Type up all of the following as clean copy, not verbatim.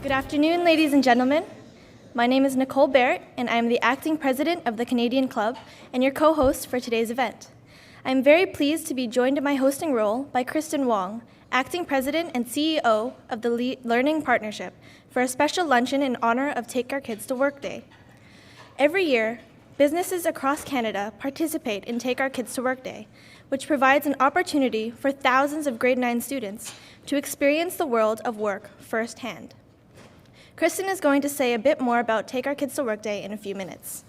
Good afternoon, ladies and gentlemen. My name is Nicole Barrett, and I am the acting president of the Canadian Club and your co-host for today's event. I am very pleased to be joined in my hosting role by Kristen Wong, acting president and CEO of the Learning Partnership, for a special luncheon in honor of Take Our Kids to Work Day. Every year, businesses across Canada participate in Take Our Kids to Work Day, which provides an opportunity for thousands of grade 9 students to experience the world of work firsthand. Kristen is going to say a bit more about Take Our Kids to Work Day in a few minutes.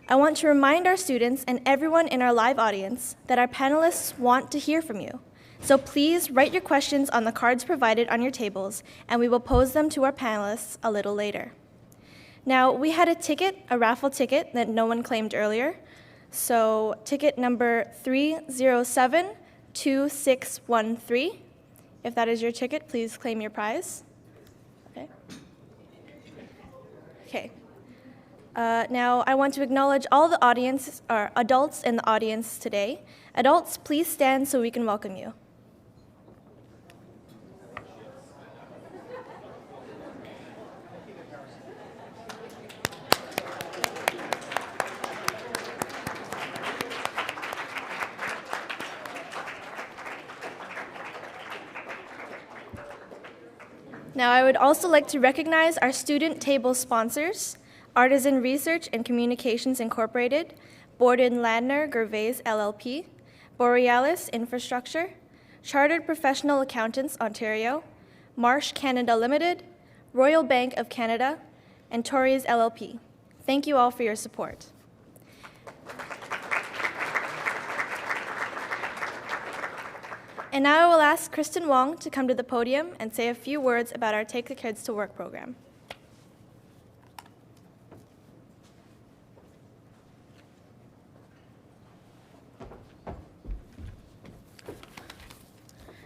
I want to remind our students and everyone in our live audience that our panelists want to hear from you. So please write your questions on the cards provided on your tables, and we will pose them to our panelists a little later. Now, we had a raffle ticket that no one claimed earlier. So ticket number 3072613. If that is your ticket, please claim your prize. Okay. Now, I want to acknowledge all the audience, or adults in the audience today. Adults, please stand so we can welcome you. Now, I would also like to recognize our student table sponsors, Artisan Research and Communications Incorporated, Borden Ladner Gervais LLP, Borealis Infrastructure, Chartered Professional Accountants Ontario, Marsh Canada Limited, Royal Bank of Canada, and Torres LLP. Thank you all for your support. And now I will ask Kristen Wong to come to the podium and say a few words about our Take the Kids to Work program.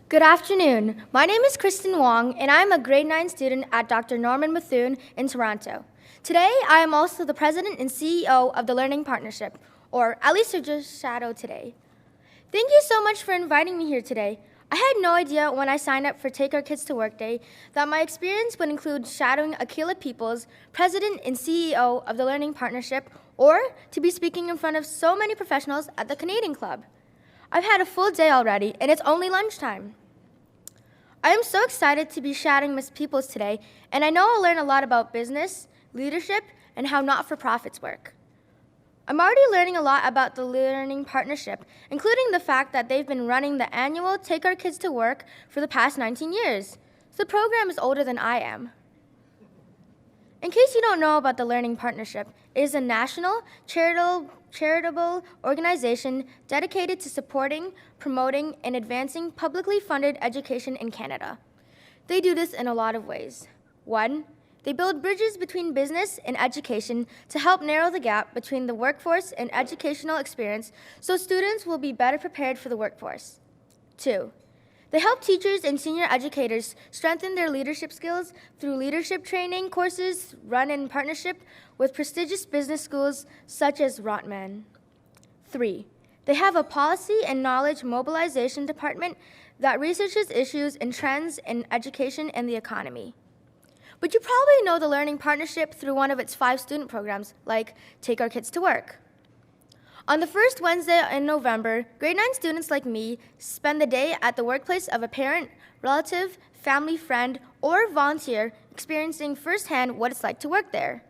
Good afternoon. My name is Kristen Wong, and I'm a grade 9 student at Dr. Norman Methuen in Toronto. Today, I am also the president and CEO of the Learning Partnership, or at least I just shadow today. Thank you so much for inviting me here today. I had no idea when I signed up for Take Our Kids to Work Day that my experience would include shadowing Akila Peoples, president and CEO of the Learning Partnership, or to be speaking in front of so many professionals at the Canadian Club. I've had a full day already, and it's only lunchtime. I am so excited to be shadowing Ms. Peoples today, and I know I'll learn a lot about business, leadership, and how not-for-profits work. I'm already learning a lot about the Learning Partnership, including the fact that they've been running the annual Take Our Kids to Work for the past 19 years. So the program is older than I am. In case you don't know about the Learning Partnership, it is a national charitable organization dedicated to supporting, promoting, and advancing publicly funded education in Canada. They do this in a lot of ways. 1, they build bridges between business and education to help narrow the gap between the workforce and educational experience so students will be better prepared for the workforce. 2, they help teachers and senior educators strengthen their leadership skills through leadership training courses run in partnership with prestigious business schools such as Rotman. 3, they have a policy and knowledge mobilization department that researches issues and trends in education and the economy. But you probably know the Learning Partnership through one of its 5 student programs, like Take Our Kids to Work. On the first Wednesday in November, grade 9 students like me spend the day at the workplace of a parent, relative, family friend, or volunteer experiencing firsthand what it's like to work there.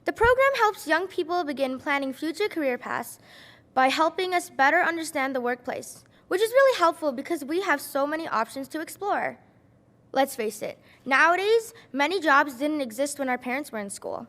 The program helps young people begin planning future career paths by helping us better understand the workplace, which is really helpful because we have so many options to explore. Let's face it, nowadays, many jobs didn't exist when our parents were in school.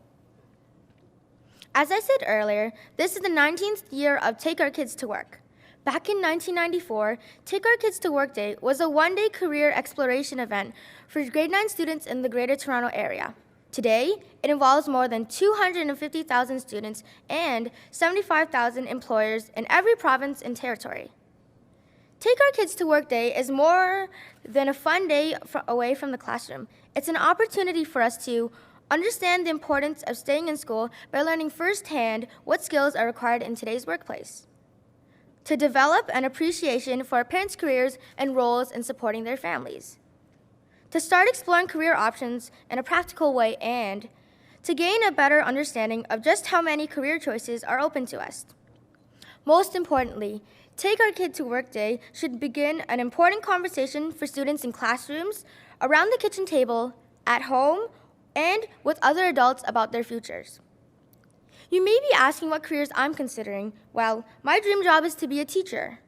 As I said earlier, this is the 19th year of Take Our Kids to Work. Back in 1994, Take Our Kids to Work Day was a one-day career exploration event for grade 9 students in the Greater Toronto Area. Today, it involves more than 250,000 students and 75,000 employers in every province and territory. Take Our Kids to Work Day is more than a fun day away from the classroom. It's an opportunity for us to understand the importance of staying in school by learning firsthand what skills are required in today's workplace, to develop an appreciation for our parents' careers and roles in supporting their families, to start exploring career options in a practical way, and to gain a better understanding of just how many career choices are open to us. Most importantly, Take Our Kid to Work Day should begin an important conversation for students in classrooms, around the kitchen table, at home, and with other adults about their futures. You may be asking what careers I'm considering. Well, my dream job is to be a teacher,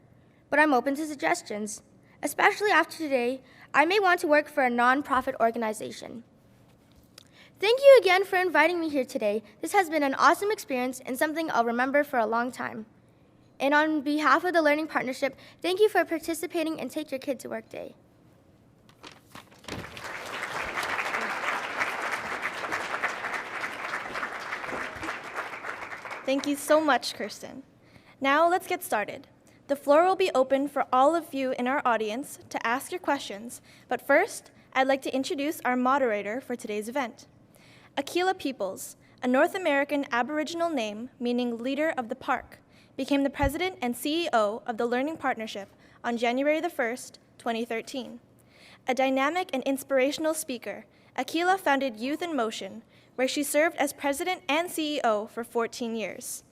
but I'm open to suggestions. Especially after today, I may want to work for a nonprofit organization. Thank you again for inviting me here today. This has been an awesome experience and something I'll remember for a long time. And on behalf of the Learning Partnership, thank you for participating in Take Your Kid to Work Day. Thank you so much, Kirsten. Now let's get started. The floor will be open for all of you in our audience to ask your questions, but first, I'd like to introduce our moderator for today's event. Aquila Peoples, a North American Aboriginal name meaning leader of the park, became the president and CEO of the Learning Partnership on January the 1st, 2013. A dynamic and inspirational speaker, Aquila founded Youth in Motion, where she served as president and CEO for 14 years.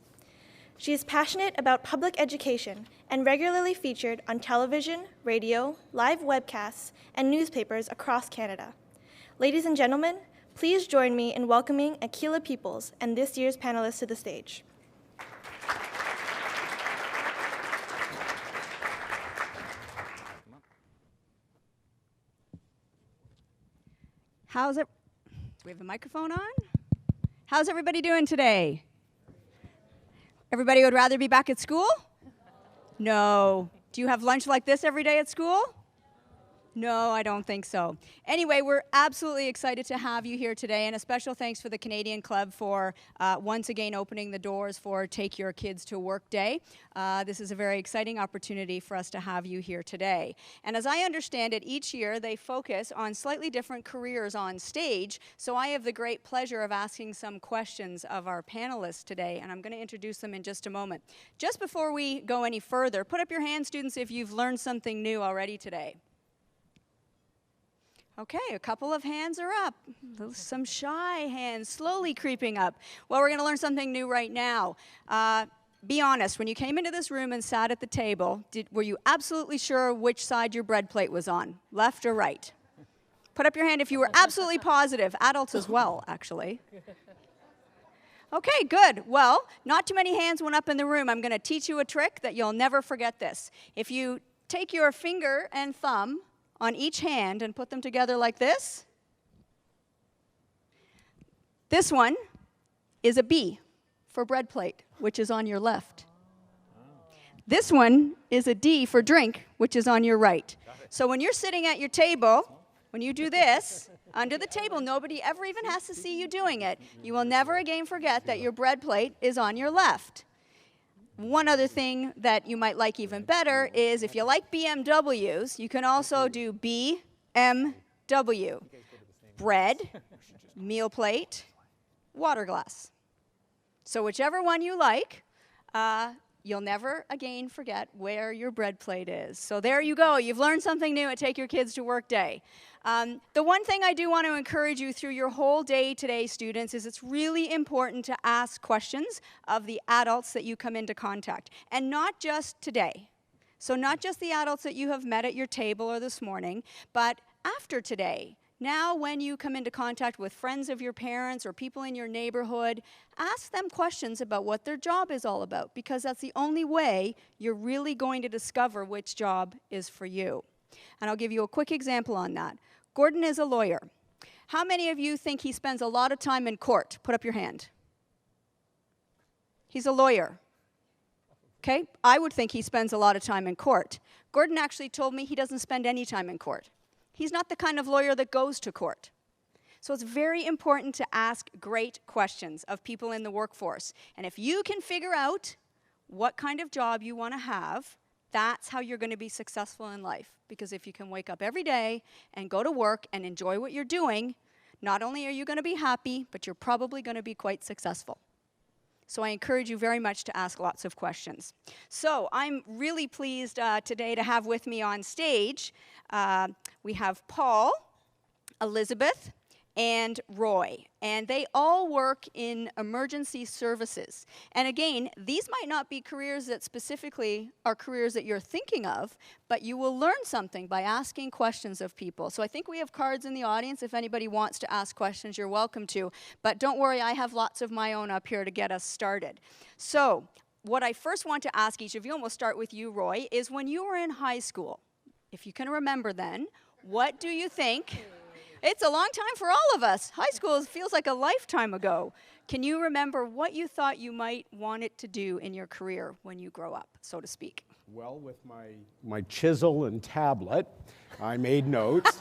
She is passionate about public education and regularly featured on television, radio, live webcasts, and newspapers across Canada. Ladies and gentlemen, please join me in welcoming Aquila Peoples and this year's panelists to the stage. How's it? Do we have the microphone on? How's everybody doing today? Everybody would rather be back at school? No. Do you have lunch like this every day at school? No, I don't think so. Anyway, we're absolutely excited to have you here today, and a special thanks for the Canadian Club for once again opening the doors for Take Your Kids to Work Day. This is a very exciting opportunity for us to have you here today. And as I understand it, each year they focus on slightly different careers on stage, so I have the great pleasure of asking some questions of our panelists today, and I'm going to introduce them in just a moment. Just before we go any further, put up your hands, students, if you've learned something new already today. Okay, a couple of hands are up. Some shy hands slowly creeping up. Well, we're going to learn something new right now. Be honest, when you came into this room and sat at the table, were you absolutely sure which side your bread plate was on, left or right? Put up your hand if you were absolutely positive. Adults as well, actually. Okay, good. Well, not too many hands went up in the room. I'm going to teach you a trick that you'll never forget this. If you take your finger and thumb on each hand and put them together like this. This one is a B for bread plate, which is on your left. This one is a D for drink, which is on your right. So when you're sitting at your table, when you do this, under the table, nobody ever even has to see you doing it. You will never again forget that your bread plate is on your left. One other thing that you might like even better is if you like BMWs, you can also do BMW. Bread, meal plate, water glass. So whichever one you like, you'll never again forget where your bread plate is. So there you go. You've learned something new at Take Your Kids to Work Day. The one thing I do want to encourage you through your whole day today, students, is it's really important to ask questions of the adults that you come into contact. And not just today. So not just the adults that you have met at your table or this morning, but after today. Now when you come into contact with friends of your parents or people in your neighborhood, ask them questions about what their job is all about, because that's the only way you're really going to discover which job is for you. And I'll give you a quick example on that. Gordon is a lawyer. How many of you think he spends a lot of time in court? Put up your hand. He's a lawyer. Okay? I would think he spends a lot of time in court. Gordon actually told me he doesn't spend any time in court. He's not the kind of lawyer that goes to court. So it's very important to ask great questions of people in the workforce. And if you can figure out what kind of job you want to have, that's how you're going to be successful in life. Because if you can wake up every day and go to work and enjoy what you're doing, not only are you going to be happy, but you're probably going to be quite successful. So I encourage you very much to ask lots of questions. So I'm really pleased today to have with me on stage, we have Paul, Elizabeth, and Roy, and they all work in emergency services. And again, these might not be careers that specifically are careers that you're thinking of, but you will learn something by asking questions of people. So I think we have cards in the audience. If anybody wants to ask questions, you're welcome to. But don't worry, I have lots of my own up here to get us started. So what I first want to ask each of you, and we'll start with you, Roy, is when you were in high school, if you can remember then, what do you think? It's a long time for all of us. High school feels like a lifetime ago. Can you remember what you thought you might want it to do in your career when you grow up, so to speak? Well, with my chisel and tablet, I made notes.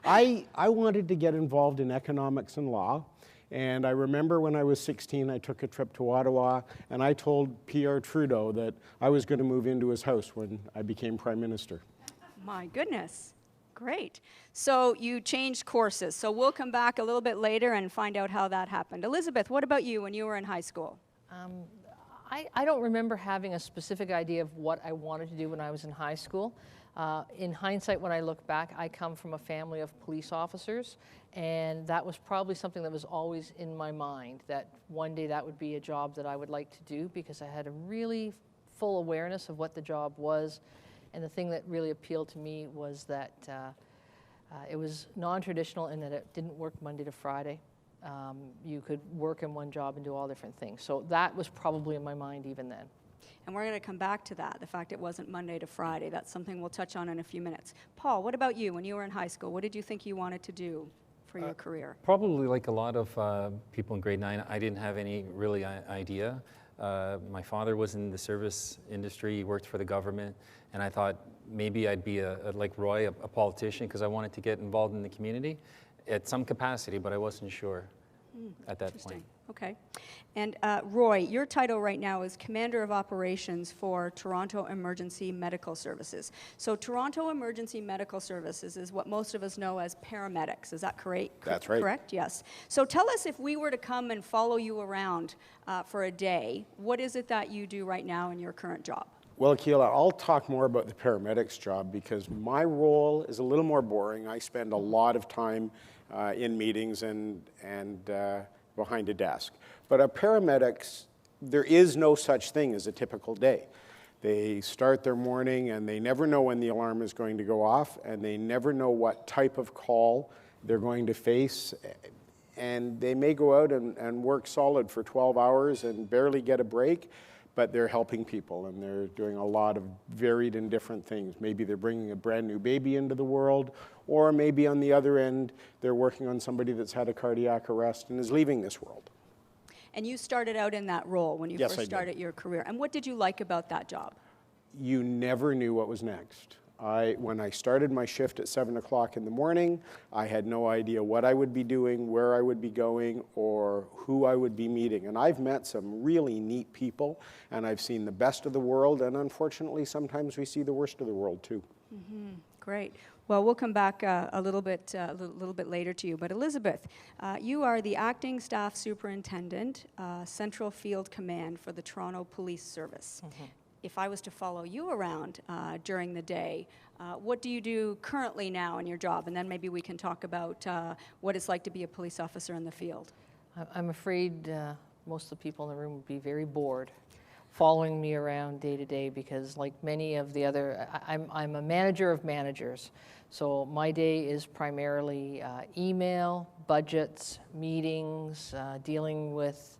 I wanted to get involved in economics and law. And I remember when I was 16, I took a trip to Ottawa, and I told Pierre Trudeau that I was going to move into his house when I became Prime Minister. My goodness. Great. So you changed courses. So we'll come back a little bit later and find out how that happened. Elizabeth, what about you when you were in high school? I don't remember having a specific idea of what I wanted to do when I was in high school. In hindsight, when I look back, I come from a family of police officers, and that was probably something that was always in my mind, that one day that would be a job that I would like to do, because I had a really full awareness of what the job was. And the thing that really appealed to me was that it was non-traditional in that it didn't work Monday to Friday. You could work in one job and do all different things. So that was probably in my mind even then. And we're going to come back to that, the fact it wasn't Monday to Friday. That's something we'll touch on in a few minutes. Paul, what about you when you were in high school? What did you think you wanted to do for your career? Probably like a lot of people in grade 9, I didn't have any really idea. My father was in the service industry, he worked for the government, and I thought maybe I'd be like Roy, a politician, because I wanted to get involved in the community at some capacity, but I wasn't sure at that point. Okay. And Roy, your title right now is Commander of Operations for Toronto Emergency Medical Services. So Toronto Emergency Medical Services is what most of us know as paramedics. Is that correct? That's right. Correct? Yes. So tell us, if we were to come and follow you around for a day, what is it that you do right now in your current job? Well, Keila, I'll talk more about the paramedics job because my role is a little more boring. I spend a lot of time in meetings and behind a desk. But paramedics, there is no such thing as a typical day. They start their morning and they never know when the alarm is going to go off, and they never know what type of call they're going to face. And they may go out and work solid for 12 hours and barely get a break, but they're helping people and they're doing a lot of varied and different things. Maybe they're bringing a brand new baby into the world, or maybe on the other end, they're working on somebody that's had a cardiac arrest and is leaving this world. And you started out in that role when you Yes, first started your career. And what did you like about that job? You never knew what was next. When I started my shift at 7 o'clock in the morning, I had no idea what I would be doing, where I would be going, or who I would be meeting. And I've met some really neat people, and I've seen the best of the world, and unfortunately, sometimes we see the worst of the world too. Mm-hmm. Great. Well, we'll come back a little bit later to you. But Elizabeth, you are the acting staff superintendent, Central Field Command for the Toronto Police Service. Mm-hmm. If I was to follow you around during the day, what do you do currently now in your job? And then maybe we can talk about what it's like to be a police officer in the field. I'm afraid most of the people in the room would be very bored following me around day to day, because like many of the other, I'm a manager of managers. So my day is primarily email, budgets, meetings, dealing with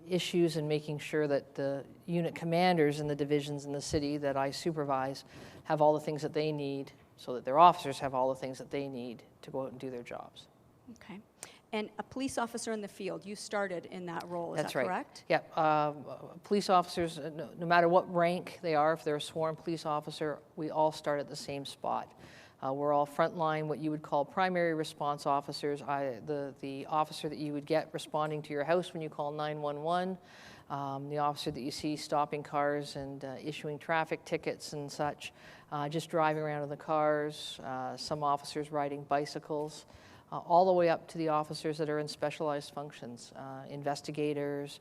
issues and making sure that the unit commanders in the divisions in the city that I supervise have all the things that they need, so that their officers have all the things that they need to go out and do their jobs. Okay. And a police officer in the field, you started in that role, is That's that right. correct? Yeah. Police officers, no matter what rank they are, if they're a sworn police officer, we all start at the same spot. We're all frontline, what you would call primary response officers, the officer that you would get responding to your house when you call 911, the officer that you see stopping cars and issuing traffic tickets and such, just driving around in the cars, some officers riding bicycles, all the way up to the officers that are in specialized functions, investigators,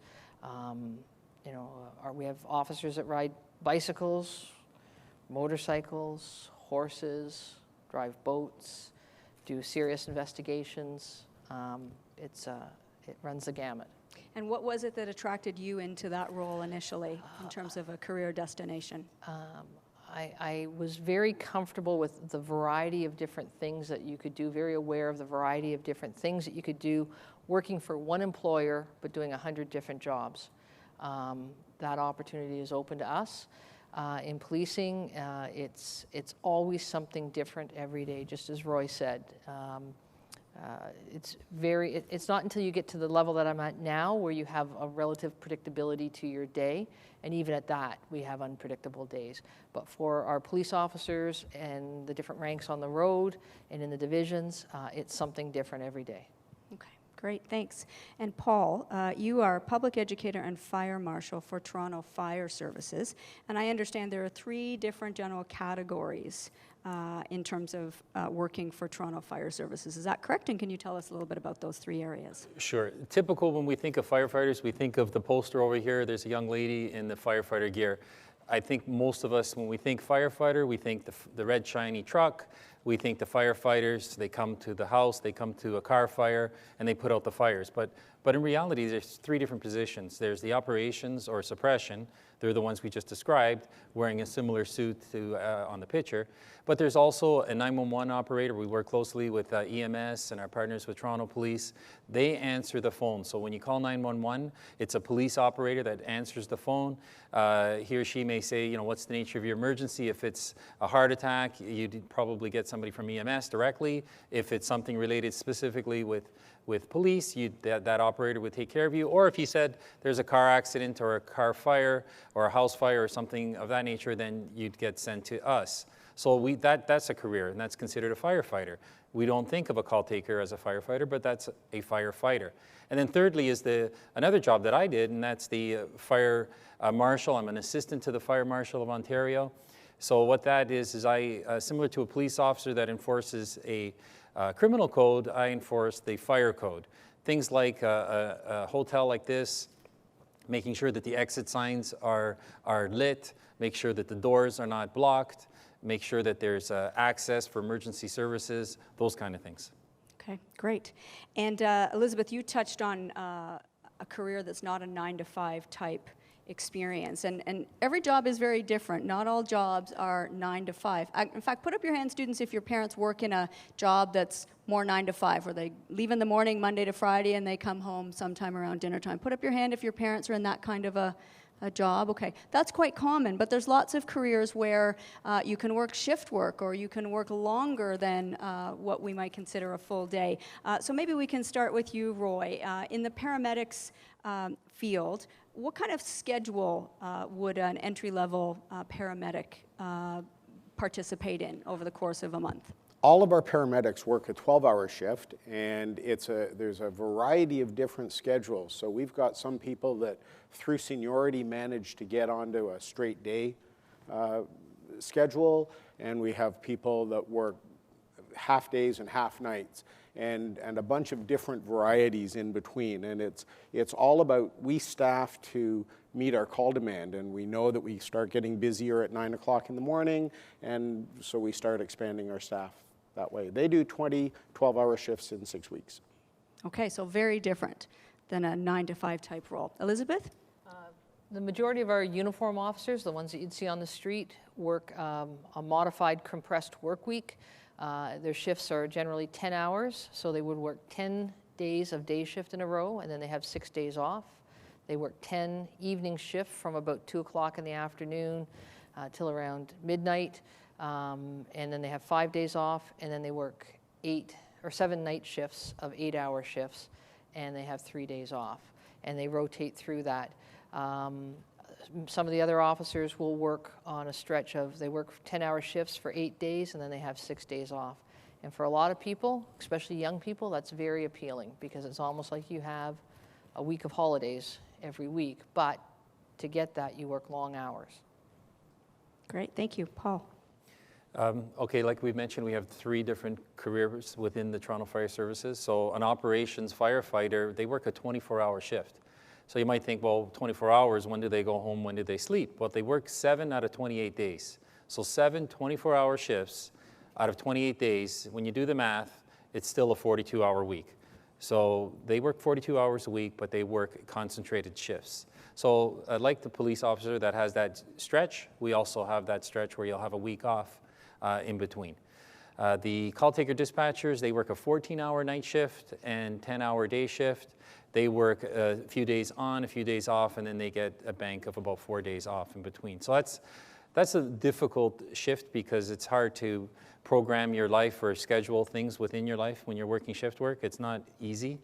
we have officers that ride bicycles, motorcycles, horses, drive boats, do serious investigations. It runs the gamut. And what was it that attracted you into that role initially in terms of a career destination? I was very comfortable with the variety of different things that you could do, very aware of the variety of different things that you could do working for one employer but doing 100 different jobs. That opportunity is open to us. In policing, it's always something different every day, just as Roy said. It's not until you get to the level that I'm at now where you have a relative predictability to your day, and even at that, we have unpredictable days. But for our police officers and the different ranks on the road and in the divisions, it's something different every day. Okay, great, thanks. And Paul, you are public educator and fire marshal for Toronto Fire Services, and I understand there are 3 different general categories in terms of working for Toronto Fire Services. Is that correct? And can you tell us a little bit about those 3 areas? Sure. Typical when we think of firefighters, we think of the poster over here. There's a young lady in the firefighter gear. I think most of us, when we think firefighter, we think the red shiny truck. We think the firefighters, they come to the house, they come to a car fire, and they put out the fires. But in reality, there's 3 different positions. There's the operations or suppression. They're the ones we just described, wearing a similar suit to on the picture. But there's also a 911 operator. We work closely with EMS and our partners with Toronto Police. They answer the phone. So when you call 911, it's a police operator that answers the phone. He or she may say, what's the nature of your emergency? If it's a heart attack, you'd probably get somebody from EMS directly. If it's something related specifically with police, that operator would take care of you. Or if you said there's a car accident or a car fire or a house fire or something of that nature, then you'd get sent to us. So that's a career, and that's considered a firefighter. We don't think of a call taker as a firefighter, but that's a firefighter. And then thirdly is another job that I did, and that's the fire marshal. I'm an assistant to the fire marshal of Ontario. So what that is I, similar to a police officer that enforces a criminal code, I enforce the fire code. Things like a hotel like this, making sure that the exit signs are lit, make sure that the doors are not blocked, make sure that there's access for emergency services, those kind of things. Okay, great. And Elizabeth, you touched on a career that's not a 9-to-5 type experience, and every job is very different. Not all jobs are 9 to 5. In fact, put up your hand, students, if your parents work in a job that's more 9 to 5, where they leave in the morning Monday to Friday and they come home sometime around dinner time. Put up your hand if your parents are in that kind of a job. Okay, that's quite common, but there's lots of careers where you can work shift work, or you can work longer than what we might consider a full day. So maybe we can start with you, Roy. In the paramedics field, what kind of schedule would an entry-level paramedic participate in over the course of a month? All of our paramedics work a 12-hour shift, and there's a variety of different schedules. So we've got some people that, through seniority, manage to get onto a straight day schedule, and we have people that work half days and half nights, and a bunch of different varieties in between. And it's all about, we staff to meet our call demand, and we know that we start getting busier at 9 o'clock in the morning, and so we start expanding our staff that way. They do 20 12-hour shifts in 6 weeks. Okay, so very different than a 9 to 5 type role. Elizabeth? The majority of our uniform officers, the ones that you'd see on the street, work a modified compressed work week. Their shifts are generally 10 hours, so they would work 10 days of day shift in a row, and then they have 6 days off. They work 10 evening shift from about 2 o'clock in the afternoon till around midnight, and then they have 5 days off, and then they work 8 or 7 night shifts of 8-hour shifts, and they have 3 days off, and they rotate through that. Some of the other officers will work on a stretch of, they work 10-hour shifts for 8 days, and then they have 6 days off. And for a lot of people, especially young people, that's very appealing, because it's almost like you have a week of holidays every week, but to get that, you work long hours. Great, thank you. Paul? Okay, like we mentioned, we have 3 different careers within the Toronto Fire Services. So an operations firefighter, they work a 24-hour shift. So you might think, well, 24 hours, when do they go home, when do they sleep? Well, they work 7 out of 28 days. So 7 24-hour shifts out of 28 days, when you do the math, it's still a 42-hour week. So they work 42 hours a week, but they work concentrated shifts. So like the police officer that has that stretch, we also have that stretch where you'll have a week off in between. The call taker dispatchers, they work a 14-hour night shift and 10-hour day shift. They work a few days on, a few days off, and then they get a bank of about 4 days off in between. So that's a difficult shift because it's hard to program your life or schedule things within your life when you're working shift work. It's not easy.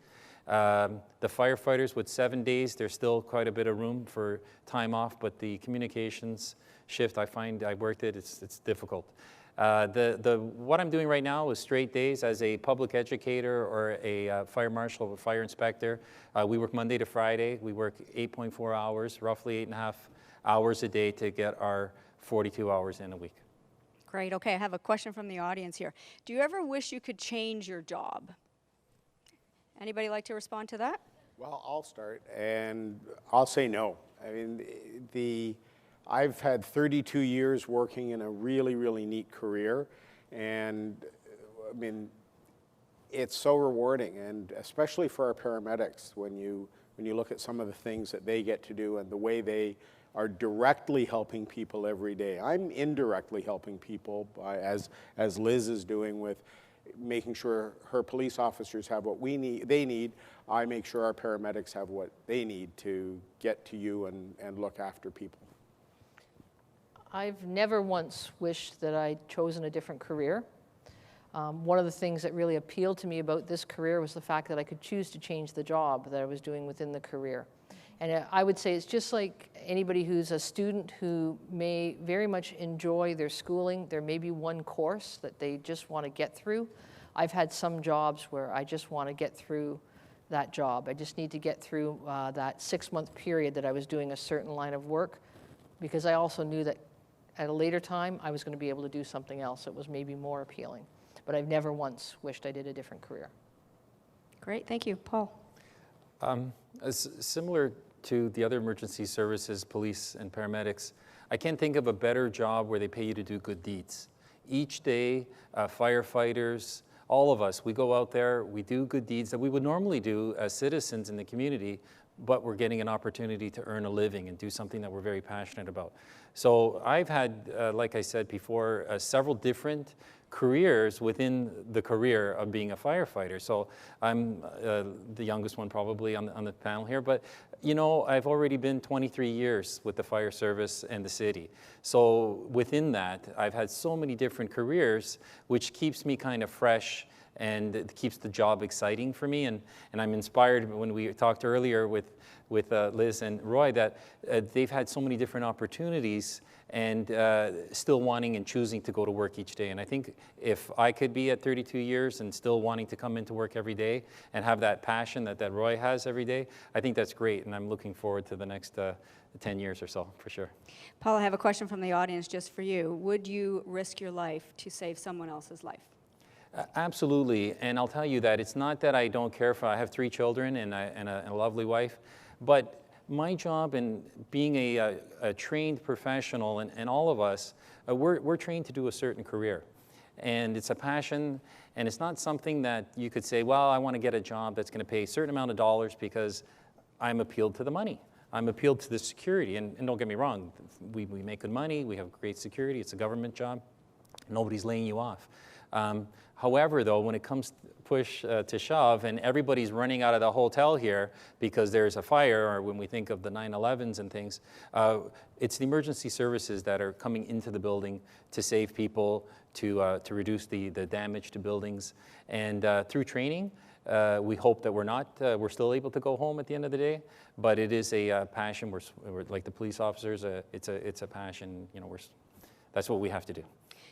The firefighters with 7 days, there's still quite a bit of room for time off, but the communications shift, I find I worked it, it's difficult. What I'm doing right now is straight days as a public educator or a fire marshal or fire inspector. We work Monday to Friday. We work 8.4 hours, roughly 8.5 hours a day to get our 42 hours in a week. Great. Okay, I have a question from the audience here. Do you ever wish you could change your job? Anybody like to respond to that? Well, I'll start, and I'll say no. I mean, I've had 32 years working in a really, really neat career, and I mean, it's so rewarding, and especially for our paramedics, when you look at some of the things that they get to do and the way they are directly helping people every day. I'm indirectly helping people as Liz is doing with making sure her police officers have what they need. I make sure our paramedics have what they need to get to you and look after people. I've never once wished that I'd chosen a different career. One of the things that really appealed to me about this career was the fact that I could choose to change the job that I was doing within the career. And I would say it's just like anybody who's a student who may very much enjoy their schooling. There may be one course that they just want to get through. I've had some jobs where I just want to get through that job. I just need to get through that 6-month period that I was doing a certain line of work, because I also knew that at a later time I was going to be able to do something else that was maybe more appealing. But I've never once wished I did a different career. Great, thank you. Paul? Similar to the other emergency services, police and paramedics, I can't think of a better job where they pay you to do good deeds. Each day, firefighters, all of us, we go out there, we do good deeds that we would normally do as citizens in the community, but we're getting an opportunity to earn a living and do something that we're very passionate about. So I've had, like I said before, several different careers within the career of being a firefighter. So I'm the youngest one probably on the panel here, but you know, I've already been 23 years with the fire service and the city. So within that, I've had so many different careers, which keeps me kind of fresh and it keeps the job exciting for me. And I'm inspired when we talked earlier with Liz and Roy that they've had so many different opportunities and still wanting and choosing to go to work each day. And I think if I could be at 32 years and still wanting to come into work every day and have that passion that Roy has every day, I think that's great. And I'm looking forward to the next 10 years or so, for sure. Paul, I have a question from the audience just for you. Would you risk your life to save someone else's life? Absolutely, and I'll tell you that it's not that I don't care for, I have 3 children and a lovely wife, but my job in being a trained professional, and all of us, we're trained to do a certain career. And it's a passion, and it's not something that you could say, well, I want to get a job that's going to pay a certain amount of dollars because I'm appealed to the money. I'm appealed to the security, and don't get me wrong, we make good money, we have great security, it's a government job, nobody's laying you off. However, though, when it comes push to shove and everybody's running out of the hotel here because there's a fire, or when we think of the 9/11s and things, it's the emergency services that are coming into the building to save people, to reduce the damage to buildings. And through training, we hope that we're still able to go home at the end of the day, but it is a passion. We're like the police officers, it's a passion, you know, that's what we have to do.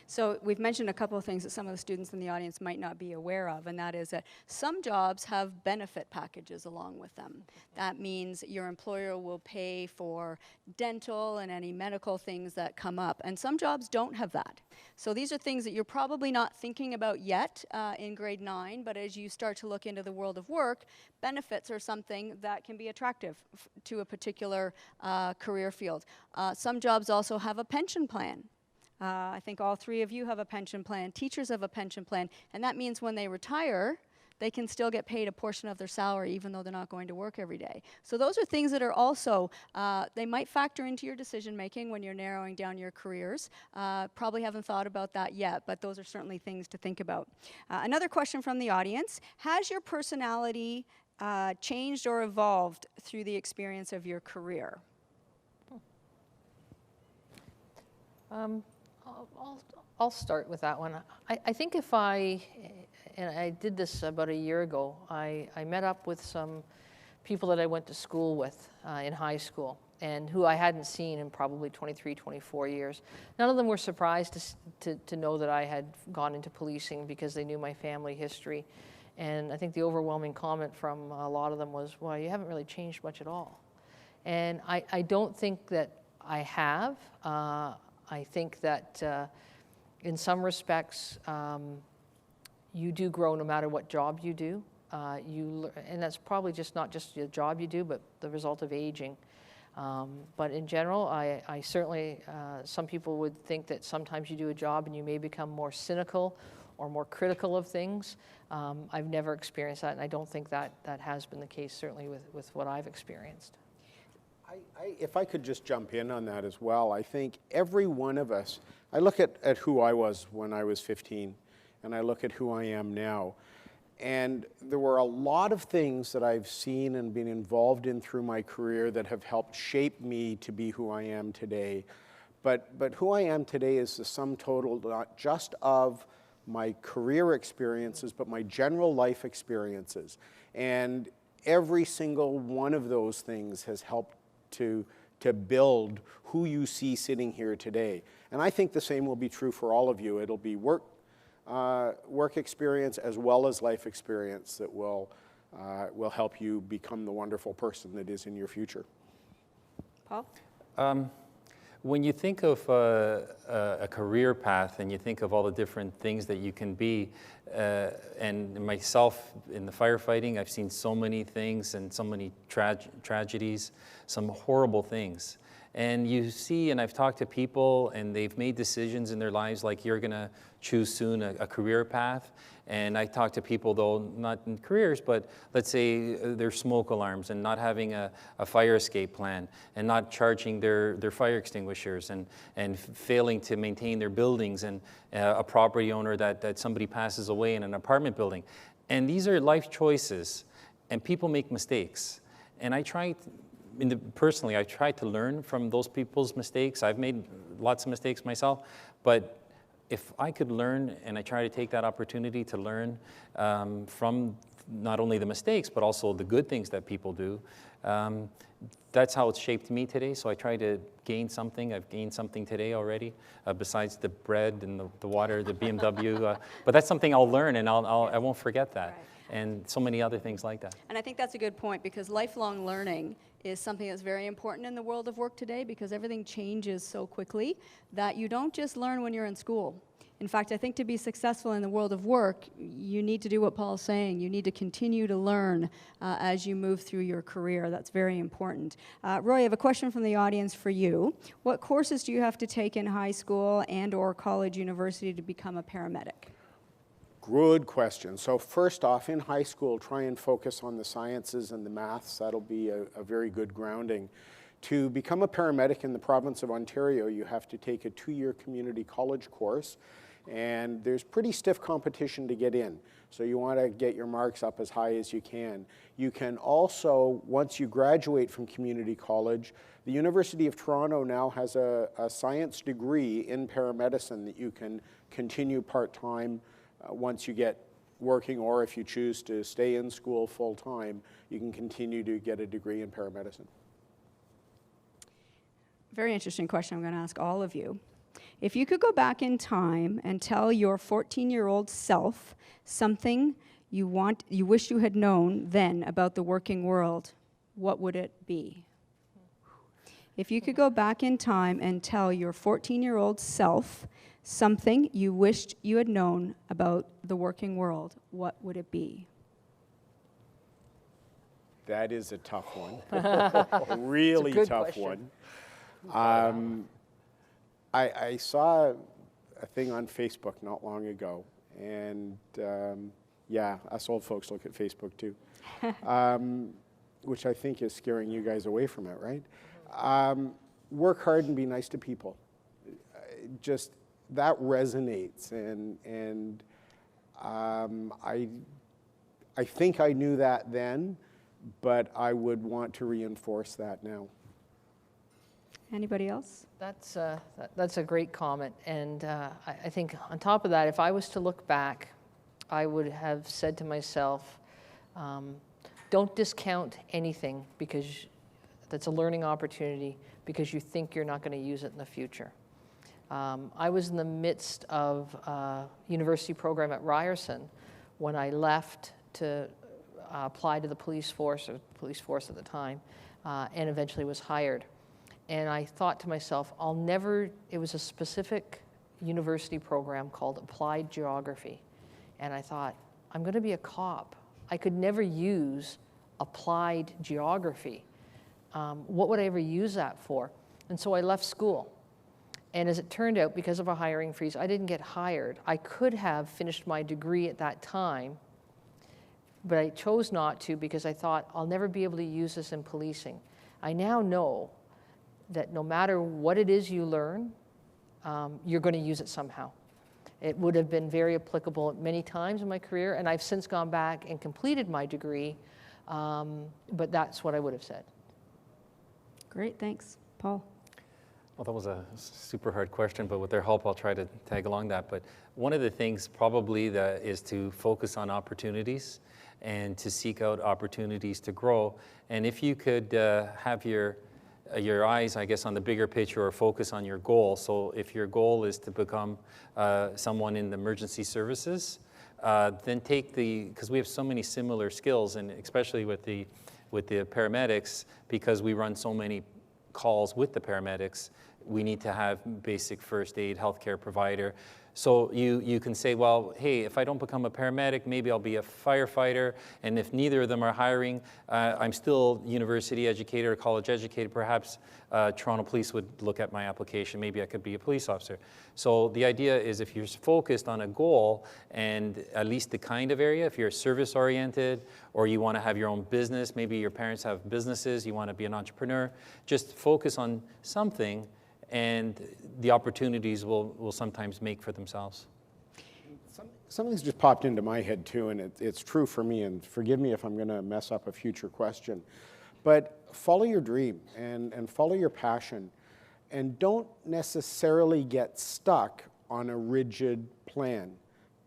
So we've mentioned a couple of things that some of the students in the audience might not be aware of, and that is that some jobs have benefit packages along with them. That means your employer will pay for dental and any medical things that come up, and some jobs don't have that. So these are things that you're probably not thinking about yet in grade 9, but as you start to look into the world of work, benefits are something that can be attractive to a particular career field. Some jobs also have a pension plan. I think all three of you have a pension plan. Teachers have a pension plan. And that means when they retire, they can still get paid a portion of their salary even though they're not going to work every day. So those are things that are also, they might factor into your decision making when you're narrowing down your careers. Probably haven't thought about that yet, but those are certainly things to think about. Another question from the audience: has your personality changed or evolved through the experience of your career? I'll start with that one. I think and I did this about a year ago, I met up with some people that I went to school with in high school, and who I hadn't seen in probably 23, 24 years. None of them were surprised to know that I had gone into policing because they knew my family history. And I think the overwhelming comment from a lot of them was, well, you haven't really changed much at all. And I don't think that I have. I think that in some respects, you do grow no matter what job you do. And that's probably not just the job you do, but the result of aging. But in general, I certainly, some people would think that sometimes you do a job and you may become more cynical or more critical of things. I've never experienced that, and I don't think that has been the case, certainly with what I've experienced. If I could just jump in on that as well, I think every one of us, I look at who I was when I was 15, and I look at who I am now. And there were a lot of things that I've seen and been involved in through my career that have helped shape me to be who I am today. But who I am today is the sum total not just of my career experiences, but my general life experiences. And every single one of those things has helped to build who you see sitting here today. And I think the same will be true for all of you. It'll be work experience as well as life experience that will help you become the wonderful person that is in your future. Paul? When you think of a career path and you think of all the different things that you can be, and myself in the firefighting, I've seen so many things and so many tragedies, some horrible things. And you see, and I've talked to people, and they've made decisions in their lives like you're going to choose soon a career path. And I talk to people, though, not in careers, but let's say their smoke alarms and not having a fire escape plan and not charging their fire extinguishers and failing to maintain their buildings, and a property owner that somebody passes away in an apartment building. And these are life choices, and people make mistakes. And I try personally, I try to learn from those people's mistakes. I've made lots of mistakes myself, but if I could learn, and I try to take that opportunity to learn from not only the mistakes, but also the good things that people do, that's how it's shaped me today. So I try to gain something. I've gained something today already, besides the bread and the water, the BMW. But that's something I'll learn, and I won't forget that. Right. And so many other things like that. And I think that's a good point, because lifelong learning is something that's very important in the world of work today, because everything changes so quickly that you don't just learn when you're in school. In fact, I think to be successful in the world of work, you need to do what Paul's saying. You need to continue to learn as you move through your career. That's very important. Roy, I have a question from the audience for you. What courses do you have to take in high school and or college, university to become a paramedic? Good question. So first off, in high school, try and focus on the sciences and the maths. That'll be a very good grounding. To become a paramedic in the province of Ontario, you have to take a 2-year community college course, and there's pretty stiff competition to get in. So you want to get your marks up as high as you can. You can also, once you graduate from community college, the University of Toronto now has a science degree in paramedicine that you can continue part-time once you get working, or if you choose to stay in school full-time, you can continue to get a degree in paramedicine. Very interesting question I'm going to ask all of you. If you could go back in time and tell your 14-year-old self something you wish you had known then about the working world, what would it be? If you could go back in time and tell your 14-year-old self something you wished you had known about the working world, what would it be? That is a tough one. A really tough question. one. I saw a thing on Facebook not long ago, and yeah, us old folks look at Facebook too, which I think is scaring you guys away from it, right? Work hard and be nice to people. Just that resonates, and I think I knew that then, but I would want to reinforce that now. Anybody else? That's a great comment, and I think on top of that, if I was to look back, I would have said to myself, don't discount anything because that's a learning opportunity because you think you're not going to use it in the future. I was in the midst of a university program at Ryerson when I left to apply to the police force, or police force at the time, and eventually was hired. And I thought to myself, it was a specific university program called Applied Geography. And I thought, I'm going to be a cop. I could never use applied geography. What would I ever use that for? And so I left school. And as it turned out, because of a hiring freeze, I didn't get hired. I could have finished my degree at that time, but I chose not to because I thought, I'll never be able to use this in policing. I now know that no matter what it is you learn, you're going to use it somehow. It would have been very applicable many times in my career, and I've since gone back and completed my degree, but that's what I would have said. Great, thanks. Paul? Well, that was a super hard question, but with their help, I'll try to tag along that. But one of the things probably that is to focus on opportunities and to seek out opportunities to grow. And if you could have your eyes, I guess, on the bigger picture or focus on your goal. So if your goal is to become someone in the emergency services, then take because we have so many similar skills, and especially with the paramedics, because we run so many calls with the paramedics, we need to have basic first aid, healthcare provider. So you can say, well, hey, if I don't become a paramedic, maybe I'll be a firefighter. And if neither of them are hiring, I'm still university educated or college educated. Perhaps Toronto Police would look at my application. Maybe I could be a police officer. So the idea is if you're focused on a goal and at least the kind of area, if you're service oriented or you want to have your own business, maybe your parents have businesses, you want to be an entrepreneur, just focus on something and the opportunities will sometimes make for themselves. Something's just popped into my head too, and it's true for me, and forgive me if I'm going to mess up a future question. But follow your dream and follow your passion, and don't necessarily get stuck on a rigid plan.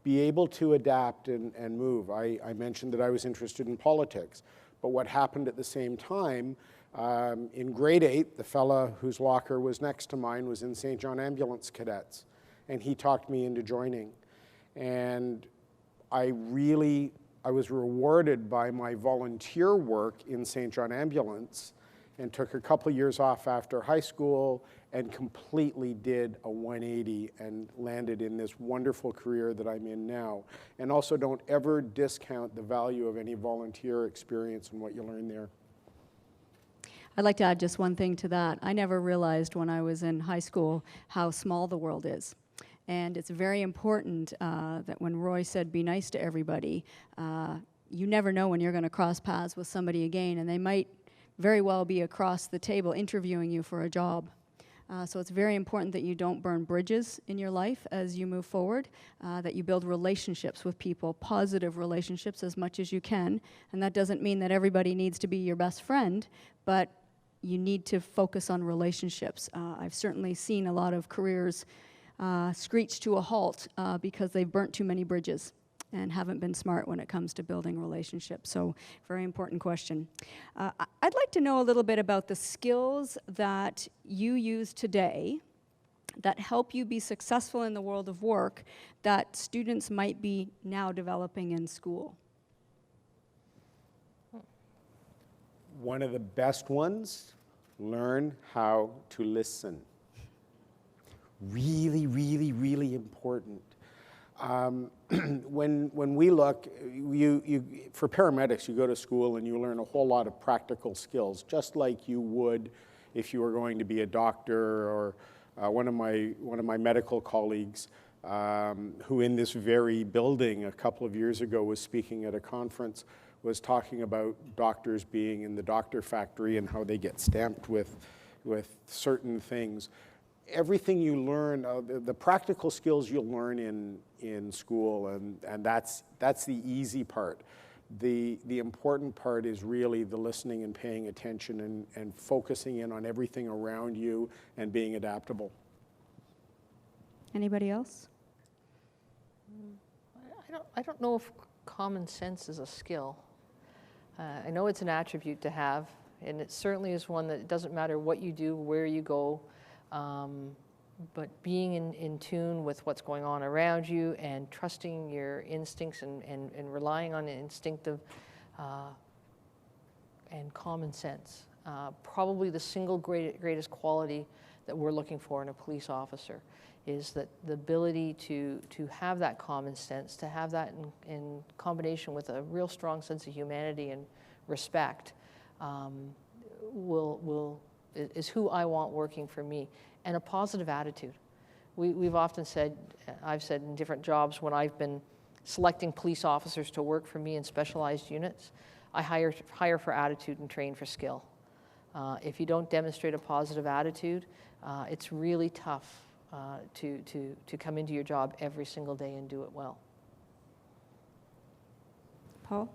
Be able to adapt and move. I mentioned that I was interested in politics, but what happened at the same time, in grade 8, the fella whose locker was next to mine was in St. John Ambulance Cadets, and he talked me into joining. And I was rewarded by my volunteer work in St. John Ambulance, and took a couple of years off after high school and completely did a 180 and landed in this wonderful career that I'm in now. And also, don't ever discount the value of any volunteer experience and what you learn there. I'd like to add just one thing to that. I never realized when I was in high school how small the world is. And it's very important that when Roy said be nice to everybody, you never know when you're going to cross paths with somebody again, and they might very well be across the table interviewing you for a job. So it's very important that you don't burn bridges in your life as you move forward, that you build relationships with people, positive relationships as much as you can. And that doesn't mean that everybody needs to be your best friend, but you need to focus on relationships. I've certainly seen a lot of careers screech to a halt because they've burnt too many bridges and haven't been smart when it comes to building relationships. So, very important question. I'd like to know a little bit about the skills that you use today that help you be successful in the world of work that students might be now developing in school. One of the best ones, learn how to listen. Really, really, really important. When we look, for paramedics, you go to school and you learn a whole lot of practical skills, just like you would if you were going to be a doctor, or one of my medical colleagues who in this very building a couple of years ago was speaking at a conference, was talking about doctors being in the doctor factory and how they get stamped with certain things. Everything you learn, the practical skills you'll learn in school, and that's the easy part. The important part is really the listening and paying attention and focusing in on everything around you and being adaptable. Anybody else? I don't know if common sense is a skill. I know it's an attribute to have, and it certainly is one that it doesn't matter what you do, where you go, but being in tune with what's going on around you and trusting your instincts and relying on instinctive and common sense. Probably the single greatest quality that we're looking for in a police officer is that the ability to have that common sense, to have that in combination with a real strong sense of humanity and respect is who I want working for me, and a positive attitude. We've often said, I've said in different jobs when I've been selecting police officers to work for me in specialized units, I hire for attitude and train for skill. If you don't demonstrate a positive attitude, it's really tough to come into your job every single day and do it well. Paul?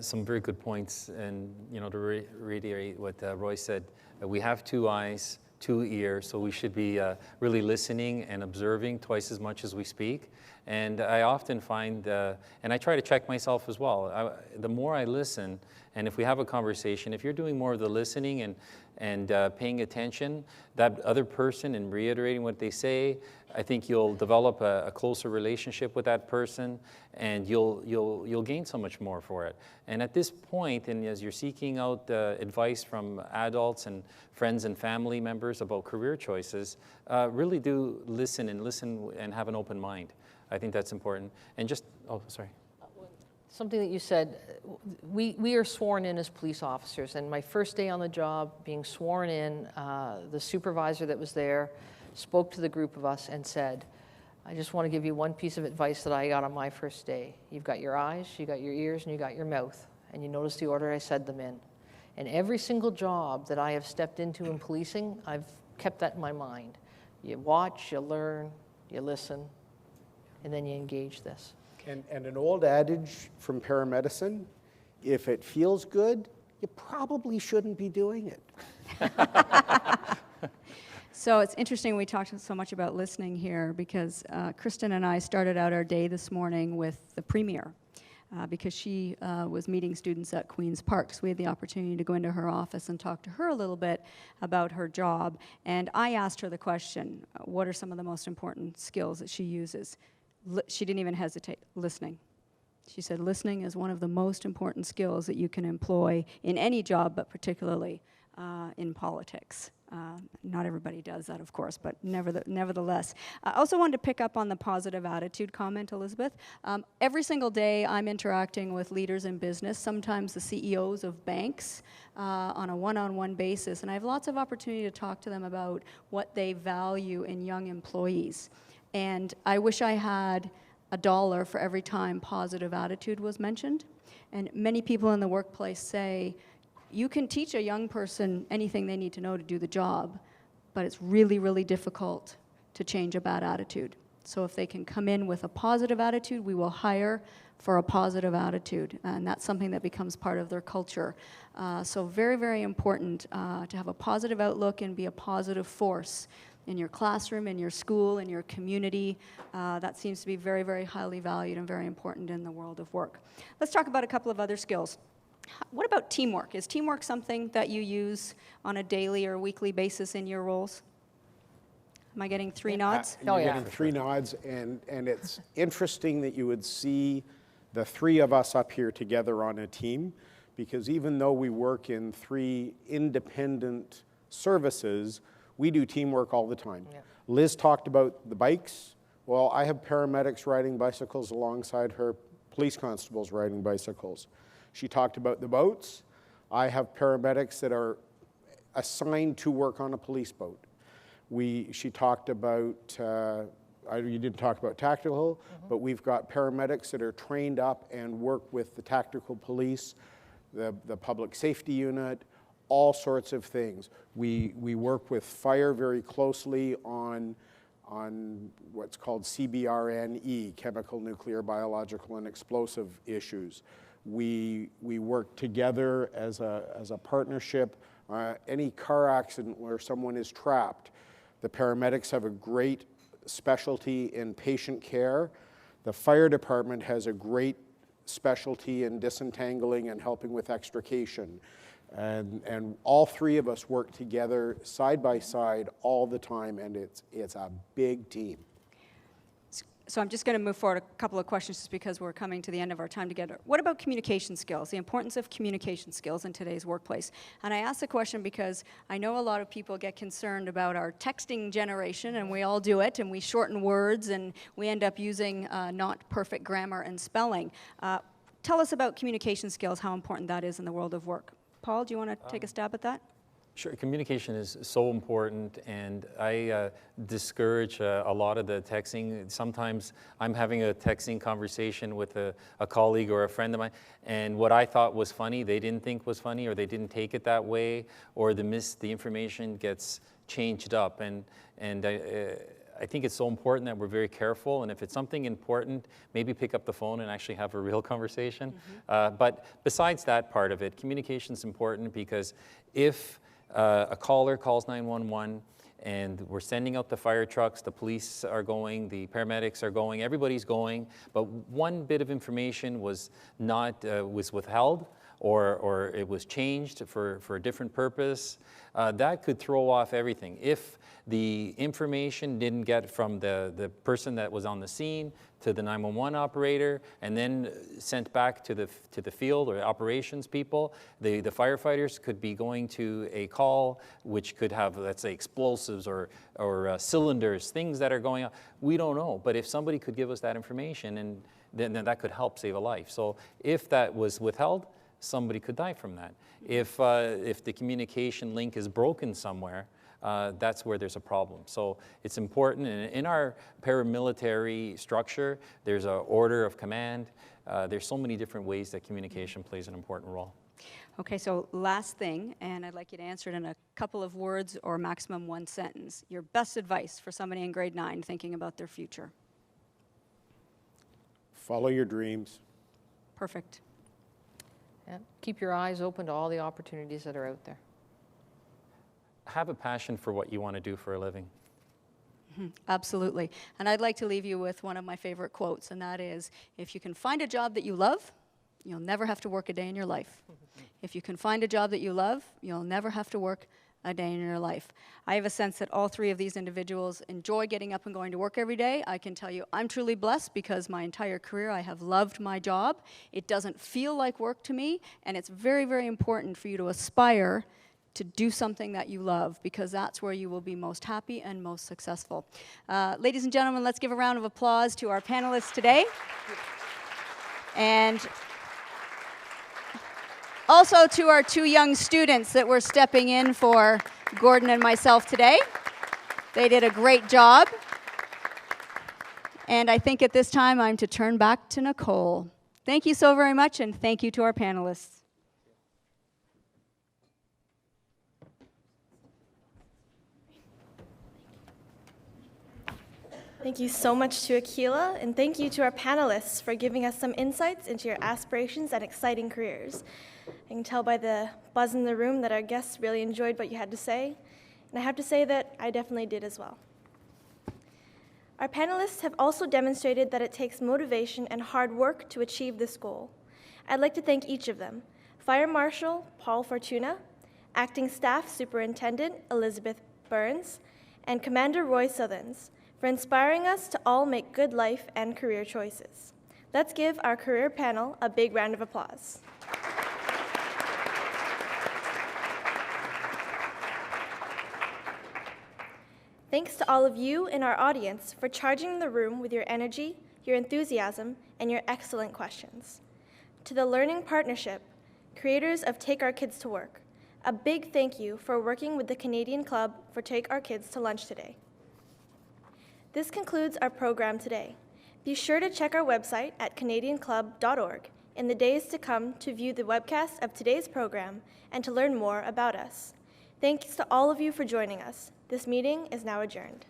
Some very good points, and to reiterate what Roy said, we have 2 eyes, 2 ears, so we should be really listening and observing twice as much as we speak. And I often find, and I try to check myself as well, the more I listen, and if we have a conversation, if you're doing more of the listening and paying attention, that other person and reiterating what they say, I think you'll develop a closer relationship with that person, and you'll gain so much more for it. And at this point, and as you're seeking out advice from adults and friends and family members about career choices, really do listen and have an open mind. I think that's important. And just, oh, sorry. Something that you said, we are sworn in as police officers, and my first day on the job, being sworn in, the supervisor that was there spoke to the group of us and said, I just want to give you one piece of advice that I got on my first day. You've got your eyes, you got your ears, and you got your mouth, and you notice the order I said them in. And every single job that I have stepped into in policing, I've kept that in my mind. You watch, you learn, you listen, and then you engage this. And an old adage from paramedicine, if it feels good, you probably shouldn't be doing it. So it's interesting we talked so much about listening here because Kristen and I started out our day this morning with the Premier because she was meeting students at Queen's Park. So we had the opportunity to go into her office and talk to her a little bit about her job. And I asked her the question, what are some of the most important skills that she uses? She didn't even hesitate, listening. She said listening is one of the most important skills that you can employ in any job, but particularly in politics. Not everybody does that, of course, but nevertheless. I also wanted to pick up on the positive attitude comment, Elizabeth. Every single day I'm interacting with leaders in business, sometimes the CEOs of banks, on a one-on-one basis, and I have lots of opportunity to talk to them about what they value in young employees. And I wish I had $1 for every time positive attitude was mentioned. And many people in the workplace say, you can teach a young person anything they need to know to do the job, but it's really, really difficult to change a bad attitude. So if they can come in with a positive attitude, we will hire for a positive attitude, and that's something that becomes part of their culture. So very, very important to have a positive outlook and be a positive force in your classroom, in your school, in your community. That seems to be very, very highly valued and very important in the world of work. Let's talk about a couple of other skills. What about teamwork? Is teamwork something that you use on a daily or weekly basis in your roles? Am I getting 3 nods? You're getting 3 nods, and it's interesting that you would see the 3 of us up here together on a team, because even though we work in 3 independent services, we do teamwork all the time. Yeah. Liz talked about the bikes. Well, I have paramedics riding bicycles alongside her police constables riding bicycles. She talked about the boats. I have paramedics that are assigned to work on a police boat. She talked about you didn't talk about tactical, but we've got paramedics that are trained up and work with the tactical police, the public safety unit, all sorts of things. We work with fire very closely on what's called CBRNE, chemical, nuclear, biological, and explosive issues. We work together as a partnership. Any car accident where someone is trapped, the paramedics have a great specialty in patient care. The fire department has a great specialty in disentangling and helping with extrication. And all three of us work together side by side all the time, and it's a big team. So I'm just going to move forward a couple of questions just because we're coming to the end of our time together. What about communication skills, the importance of communication skills in today's workplace? And I ask the question because I know a lot of people get concerned about our texting generation, and we all do it, and we shorten words, and we end up using not perfect grammar and spelling. Tell us about communication skills, how important that is in the world of work. Paul, do you want to take a stab at that? Sure, communication is so important, and I discourage a lot of the texting. Sometimes I'm having a texting conversation with a colleague or a friend of mine, and what I thought was funny, they didn't think was funny, or they didn't take it that way, or the information gets changed up. And I think it's so important that we're very careful, and if it's something important, maybe pick up the phone and actually have a real conversation. But besides that part of it, communication is important because if a caller calls 911 and we're sending out the fire trucks, the police are going, the paramedics are going, everybody's going, but one bit of information was was withheld, or it was changed for a different purpose, that could throw off everything. If the information didn't get from the person that was on the scene to the 911 operator and then sent back to the field or operations people, the firefighters could be going to a call which could have, let's say, explosives or cylinders, things that are going on. We don't know, but if somebody could give us that information, and then that could help save a life. So if that was withheld, somebody could die from that. If the communication link is broken somewhere, that's where there's a problem. So it's important. In our paramilitary structure, there's an order of command. There's so many different ways that communication plays an important role. Okay, so last thing, and I'd like you to answer it in a couple of words or maximum one sentence. Your best advice for somebody in grade 9 thinking about their future. Follow your dreams. Perfect. Yeah. Keep your eyes open to all the opportunities that are out there. Have a passion for what you want to do for a living. Absolutely. And I'd like to leave you with one of my favorite quotes, and that is, if you can find a job that you love, you'll never have to work a day in your life. If you can find a job that you love, you'll never have to work a day in your life. I have a sense that all three of these individuals enjoy getting up and going to work every day. I can tell you I'm truly blessed because my entire career I have loved my job. It doesn't feel like work to me, and it's very, very important for you to aspire to do something that you love, because that's where you will be most happy and most successful. Ladies and gentlemen, let's give a round of applause to our panelists today. And also to our two young students that were stepping in for Gordon and myself today. They did a great job. And I think at this time I'm to turn back to Nicole. Thank you so very much, and thank you to our panelists. Thank you so much to Akila, and thank you to our panelists for giving us some insights into your aspirations and exciting careers. I can tell by the buzz in the room that our guests really enjoyed what you had to say, and I have to say that I definitely did as well. Our panelists have also demonstrated that it takes motivation and hard work to achieve this goal. I'd like to thank each of them: Fire Marshal Paul Fortuna, Acting Staff Superintendent Elizabeth Burns, and Commander Roy Southerns, for inspiring us to all make good life and career choices. Let's give our career panel a big round of applause. Thanks to all of you in our audience for charging the room with your energy, your enthusiasm, and your excellent questions. To the Learning Partnership, creators of Take Our Kids to Work, a big thank you for working with the Canadian Club for Take Our Kids to Lunch today. This concludes our program today. Be sure to check our website at canadianclub.org in the days to come to view the webcast of today's program and to learn more about us. Thanks to all of you for joining us. This meeting is now adjourned.